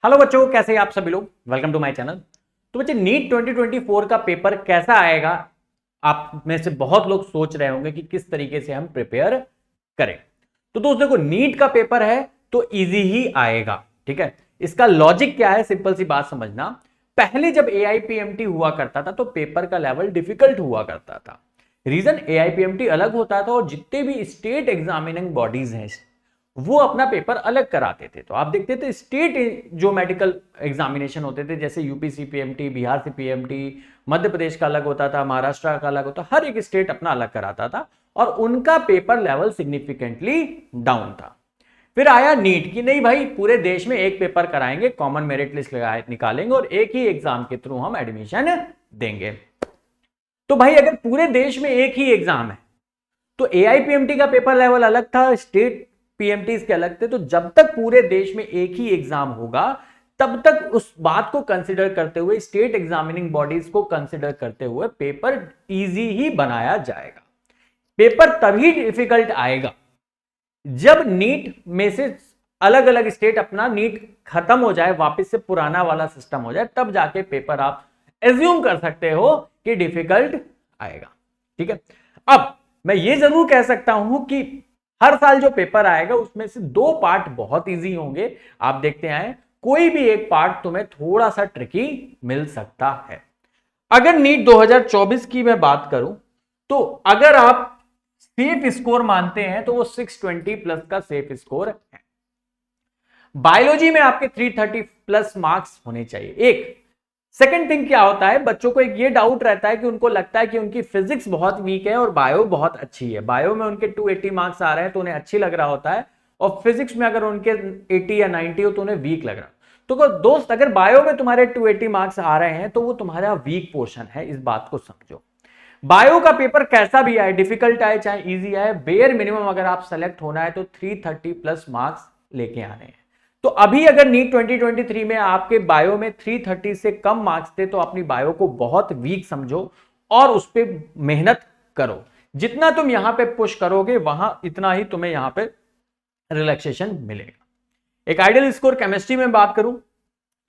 Hello बच्चों, कैसे हैं आप सभी लोग। Welcome to my channel. तो बच्चे नीट 2024 का पेपर कैसा आएगा, आप में से बहुत लोग सोच रहे होंगे कि किस तरीके से हम प्रिपेयर करें। तो दोस्तों देखो, नीट का पेपर है तो इजी ही आएगा। ठीक है, इसका लॉजिक क्या है, सिंपल सी बात समझना। पहले जब एआईपीएमटी हुआ करता था तो पेपर का लेवल डिफिकल्ट हुआ करता था। रीजन, एआईपीएमटी अलग होता था और जितने भी स्टेट एग्जामिनिंग बॉडीज हैं वो अपना पेपर अलग कराते थे। तो आप देखते थे स्टेट जो मेडिकल एग्जामिनेशन होते थे, जैसे UP CPMT, Bihar CPMT, Madhya Pradesh का अलग होता था, महाराष्ट्र का अलग होता, हर एक स्टेट अपना अलग कराता था और उनका पेपर लेवल सिग्निफिकेंटली डाउन था। फिर आया नीट की, नहीं भाई पूरे देश में एक पेपर कराएंगे, कॉमन मेरिट लिस्ट निकालेंगे और एक ही एग्जाम के थ्रू हम एडमिशन देंगे। तो भाई अगर पूरे देश में एक ही एग्जाम है तो एआईपीएमटी का पेपर लेवल अलग था, स्टेट पीएमटी के अलग थे। तो जब तक पूरे देश में एक ही एग्जाम होगा तब तक उस बात को कंसिडर करते हुए, स्टेट एग्जामिनिंग बॉडीज को कंसिडर करते हुए पेपर इजी ही बनाया जाएगा। पेपर तभी डिफिकल्ट आएगा जब नीट में से अलग अलग स्टेट अपना नीट खत्म हो जाए, वापस से पुराना वाला सिस्टम हो जाए, तब जाके पेपर आप एज्यूम कर सकते हो कि डिफिकल्ट आएगा। ठीक है, अब मैं ये जरूर कह सकता हूं कि हर साल जो पेपर आएगा उसमें से दो पार्ट बहुत इजी होंगे। आप देखते आए, कोई भी एक पार्ट तुम्हें थोड़ा सा ट्रिकी मिल सकता है। अगर नीट 2024 की मैं बात करूं तो अगर आप सेफ स्कोर मानते हैं तो वो 620 प्लस का सेफ स्कोर है। बायोलॉजी में आपके 330 प्लस मार्क्स होने चाहिए। एक सेकंड थिंग क्या होता है, बच्चों को एक ये डाउट रहता है कि उनको लगता है कि उनकी फिजिक्स बहुत वीक है और बायो बहुत अच्छी है। बायो में उनके 280 मार्क्स आ रहे हैं तो उन्हें अच्छी लग रहा होता है, और फिजिक्स में अगर उनके 80 या 90 हो तो उन्हें वीक लग रहा। तो दोस्त, अगर बायो में तुम्हारे 280 मार्क्स आ रहे हैं तो वो तुम्हारा वीक पोर्शन है, इस बात को समझो। बायो का पेपर कैसा भी आए, डिफिकल्ट आए चाहे इजी आए, बेयर मिनिमम अगर आप सेलेक्ट होना है तो 330 प्लस मार्क्स लेके आने हैं। तो अभी अगर नीट 2023 में आपके बायो में 330 से कम मार्क्स थे तो अपनी बायो को बहुत वीक समझो और उस पर मेहनत करो। जितना तुम यहां पे पुश करोगे वहां इतना ही तुम्हें यहां पे रिलैक्सेशन मिलेगा। एक आइडियल स्कोर केमिस्ट्री में बात करूं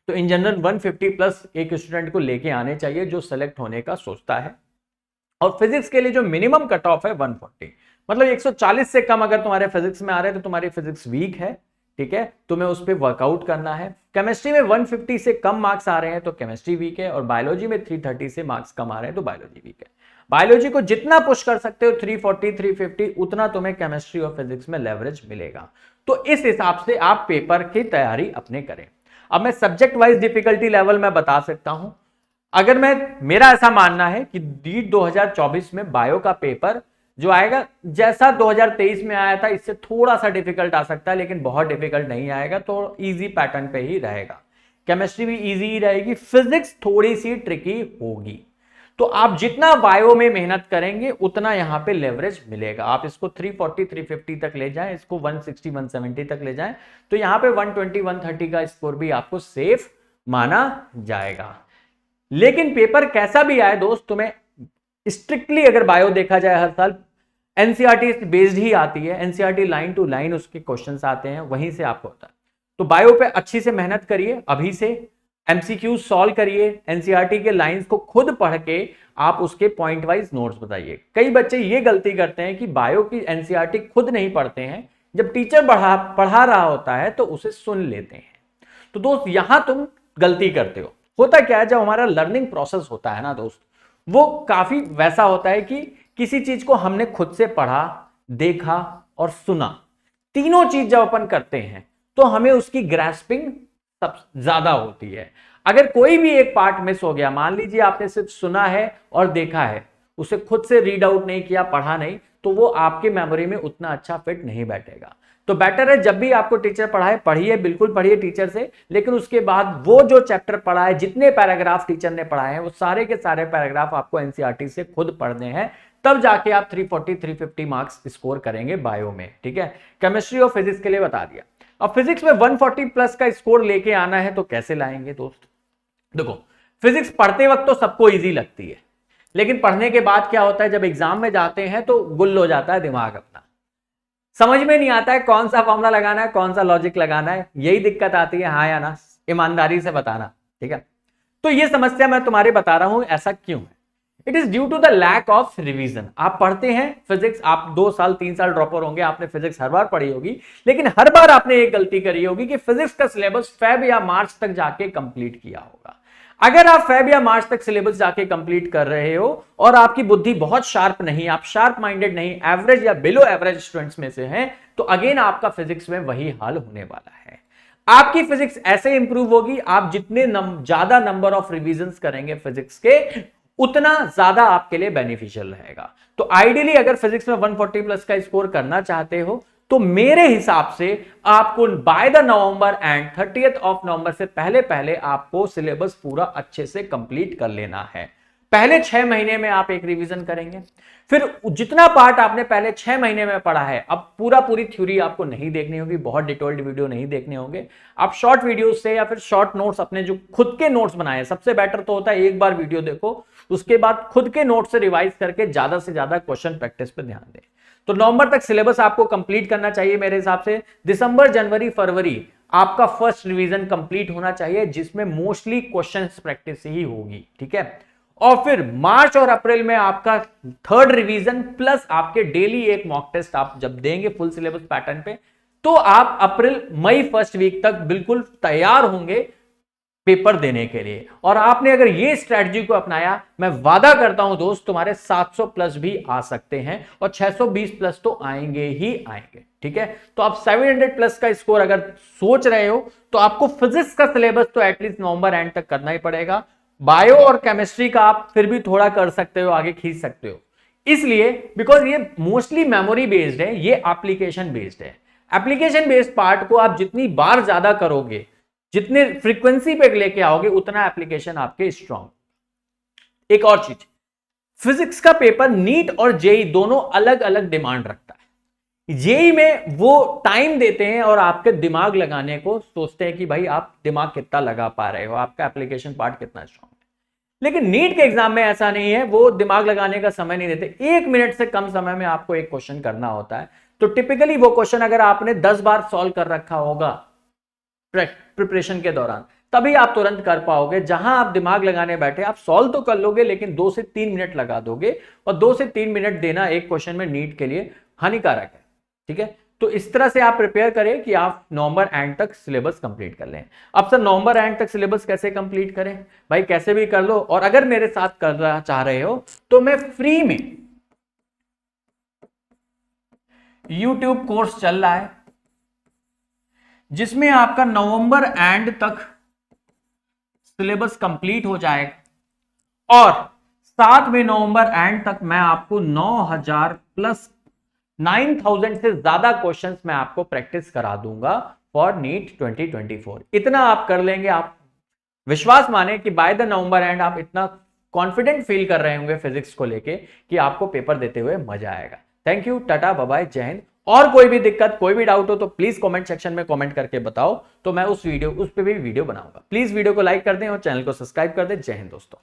तो इन जनरल 150 प्लस एक स्टूडेंट को लेके आने चाहिए जो सेलेक्ट होने का सोचता है। और फिजिक्स के लिए जो मिनिमम कट ऑफ है 140, मतलब 140 से कम अगर तुम्हारे फिजिक्स में आ रहे हैं तो तुम्हारी फिजिक्स वीक है। ठीक है, तुम्हें उस पर वर्कआउट करना है। केमिस्ट्री में 150 से कम मार्क्स आ रहे हैं तो केमिस्ट्री वीक है, और बायोलॉजी में 330 से मार्क्स कम आ रहे हैं तो बायोलॉजी वीक है। बायोलॉजी को जितना पुश कर सकते हो 340 350, उतना तुम्हें केमिस्ट्री और फिजिक्स में लेवरेज मिलेगा। तो इस हिसाब से आप पेपर की तैयारी अपने करें। अब मैं सब्जेक्ट वाइज डिफिकल्टी लेवल में बता सकता हूं। अगर मेरा ऐसा मानना है कि नीट 2024 में बायो का पेपर जो आएगा जैसा 2023 में आया था इससे थोड़ा सा डिफिकल्ट आ सकता है, लेकिन बहुत डिफिकल्ट नहीं आएगा, तो इजी पैटर्न पे ही रहेगा। केमिस्ट्री भी इजी ही रहेगी, फिजिक्स थोड़ी सी ट्रिकी होगी। तो आप जितना बायो में मेहनत करेंगे उतना यहां पे लेवरेज मिलेगा। आप इसको 340 350 तक ले जाएं, इसको 160 170 तक ले जाएं, तो यहां पे 120 130 का स्कोर भी आपको सेफ माना जाएगा। लेकिन पेपर कैसा भी आए दोस्त, तुम्हें स्ट्रिक्टली अगर बायो देखा जाए हर साल एनसीईआरटी बेस्ड ही आती है, एनसीईआरटी लाइन टू लाइन उसके क्वेश्चंस आते हैं, वहीं से आपको होता है। तो बायो पे अच्छी से मेहनत करिए, अभी से एमसीक्यू सॉल्व करिए, एनसीईआरटी के लाइंस को खुद पढ़ के आप उसके पॉइंट वाइज नोट्स बताइए। कई बच्चे ये गलती करते हैं कि बायो की एनसीईआरटी खुद नहीं पढ़ते हैं, जब टीचर पढ़ा रहा होता है तो उसे सुन लेते हैं। तो दोस्त यहां तुम गलती करते हो। होता क्या है, जब हमारा लर्निंग प्रोसेस होता है ना दोस्त, वो काफी वैसा होता है कि किसी चीज को हमने खुद से पढ़ा, देखा और सुना, तीनों चीज जब अपन करते हैं तो हमें उसकी ग्रैस्पिंग सब ज्यादा होती है। अगर कोई भी एक पार्ट मिस हो गया, मान लीजिए आपने सिर्फ सुना है और देखा है, उसे खुद से रीड आउट नहीं किया, पढ़ा नहीं, तो वो आपकी मेमोरी में उतना अच्छा फिट नहीं बैठेगा। तो बेटर है जब भी आपको टीचर पढ़ाए, पढ़िए, बिल्कुल पढ़िए टीचर से, लेकिन उसके बाद वो जो चैप्टर पढ़ा है, जितने पैराग्राफ टीचर ने पढ़ाए हैं, वो सारे के सारे पैराग्राफ आपको एनसीईआरटी से खुद पढ़ने हैं, तब जाके आप 340 350 मार्क्स स्कोर करेंगे बायो में। ठीक है, केमिस्ट्री और फिजिक्स के लिए बता दिया। अब फिजिक्स में 140 प्लस का स्कोर लेके आना है तो कैसे लाएंगे दोस्त। देखो, फिजिक्स पढ़ते वक्त तो सबको इजी लगती है, लेकिन पढ़ने के बाद क्या होता है, जब एग्जाम में जाते हैं तो गुल हो जाता है दिमाग अपना, समझ में नहीं आता है कौन सा फॉर्मूला लगाना है, कौन सा लॉजिक लगाना है, यही दिक्कत आती है, हाँ या ना। ईमानदारी से बताना, ठीक है। तो ये समस्या मैं तुम्हारे बता रहा हूं, ऐसा क्यों है? It is due to the lack of revision. आप पढ़ते हैं फिजिक्स, आप 2 साल 3 साल ड्रॉपर होंगे, आपने फिजिक्स हर बार पढ़ी होगी, लेकिन हर बार आपने एक गलती करी होगी कि फिजिक्स का सिलेबस फेब या मार्च तक जाके कंप्लीट किया होगा। अगर आप फेब या मार्च तक सिलेबस जाके कंप्लीट कर रहे हो और आपकी बुद्धि बहुत शार्प नहीं, आप शार्प माइंडेड नहीं, एवरेज या बिलो एवरेज स्टूडेंट्स में से हैं, तो अगेन आपका फिजिक्स में वही हाल होने वाला है। आपकी फिजिक्स ऐसे इंप्रूव होगी, आप जितने ज्यादा नंबर ऑफ रिवीजन्स करेंगे फिजिक्स के, उतना ज्यादा आपके लिए बेनिफिशियल रहेगा। तो आइडियली अगर फिजिक्स में 140 प्लस का स्कोर करना चाहते हो, तो मेरे हिसाब से आपको by the November and 30th of November से पहले पहले आपको सिलेबस पूरा अच्छे से कंप्लीट कर लेना है। पहले 6 महीने में आप एक रिवीजन करेंगे, फिर जितना पार्ट आपने पहले 6 महीने में पढ़ा है, अब पूरी थ्योरी आपको नहीं देखनी होगी, बहुत डिटेल्ड वीडियो नहीं देखने होंगे, आप शॉर्ट वीडियो से या फिर शॉर्ट नोट्स, अपने जो खुद के नोट्स बनाए, सबसे बेटर तो होता है एक बार वीडियो देखो, उसके बाद खुद के नोट्स से रिवाइज करके ज्यादा से ज्यादा क्वेश्चन प्रैक्टिस पे ध्यान दें। तो नवंबर तक सिलेबस आपको कंप्लीट करना चाहिए मेरे हिसाब से। दिसंबर जनवरी फरवरी आपका फर्स्ट रिवीजन कंप्लीट होना चाहिए, जिसमें मोस्टली क्वेश्चंस प्रैक्टिस ही होगी, ठीक है। और फिर मार्च और अप्रैल में आपका थर्ड रिवीजन प्लस आपके डेली एक मॉक टेस्ट आप जब देंगे फुल सिलेबस पैटर्न पे, तो आप अप्रैल मई फर्स्ट वीक तक बिल्कुल तैयार होंगे पेपर देने के लिए। और आपने अगर ये स्ट्रेटजी को अपनाया, मैं वादा करता हूं दोस्त, तुम्हारे 700 प्लस भी आ सकते हैं और 620 प्लस तो आएंगे ही आएंगे, ठीक है। तो आप 700 प्लस का स्कोर अगर सोच रहे हो, तो आपको फिजिक्स का सिलेबस तो एटलीस्ट नवंबर एंड तक करना ही पड़ेगा। बायो और केमिस्ट्री का आप फिर भी थोड़ा कर सकते हो, आगे खींच सकते हो, इसलिए बिकॉज ये मोस्टली मेमोरी बेस्ड है, ये एप्लीकेशन बेस्ड है। एप्लीकेशन बेस्ड पार्ट को आप जितनी बार ज्यादा करोगे, जितने फ्रीक्वेंसी पे लेके आओगे, उतना एप्लीकेशन आपके स्ट्रॉन्ग। एक और चीज, फिजिक्स का पेपर नीट और जेई दोनों अलग अलग डिमांड रखता है। जेई में वो टाइम देते हैं और आपके दिमाग लगाने को सोचते हैं कि भाई आप दिमाग कितना लगा पा रहे हो, आपका एप्लीकेशन पार्ट कितना स्ट्रॉन्ग है। लेकिन नीट के एग्जाम में ऐसा नहीं है, वो दिमाग लगाने का समय नहीं देते। 1 मिनट से कम समय में आपको एक क्वेश्चन करना होता है। तो टिपिकली वो क्वेश्चन अगर आपने 10 बार सॉल्व कर रखा होगा प्रिपरेशन के दौरान, तभी आप तुरंत कर पाओगे। जहां आप दिमाग लगाने बैठे, आप सॉल्व तो कर लोगे, लेकिन 2 से 3 मिनट लगा दोगे, और 2 से 3 मिनट देना एक क्वेश्चन में नीट के लिए हानिकारक है, ठीक है। तो इस तरह से आप प्रिपेयर करें कि आप नवंबर एंड तक सिलेबस कंप्लीट कर लें। अब सर नवंबर एंड तक सिलेबस कैसे कंप्लीट करें? भाई कैसे भी कर लो, और अगर मेरे साथ करना चाह रहे हो तो मैं फ्री में YouTube कोर्स चल रहा है, जिसमें आपका नवंबर एंड तक सिलेबस कंप्लीट हो जाएगा, और साथ में नवंबर एंड तक मैं आपको 9000 प्लस 9000 से ज्यादा क्वेश्चंस मैं आपको प्रैक्टिस करा दूंगा फॉर नीट 2024। इतना आप कर लेंगे, आप विश्वास माने कि बाय द नवंबर एंड आप इतना कॉन्फिडेंट फील कर रहे होंगे फिजिक्स को लेके कि आपको पेपर देते हुए मजा आएगा। Thank you, tata, bye bye, जय हिंद। और कोई भी दिक्कत, कोई भी डाउट हो तो प्लीज कमेंट सेक्शन में कमेंट करके बताओ, तो मैं उस पे भी वीडियो बनाऊंगा। प्लीज वीडियो को लाइक कर दें और चैनल को सब्सक्राइब कर दें। जय हिंद दोस्तों।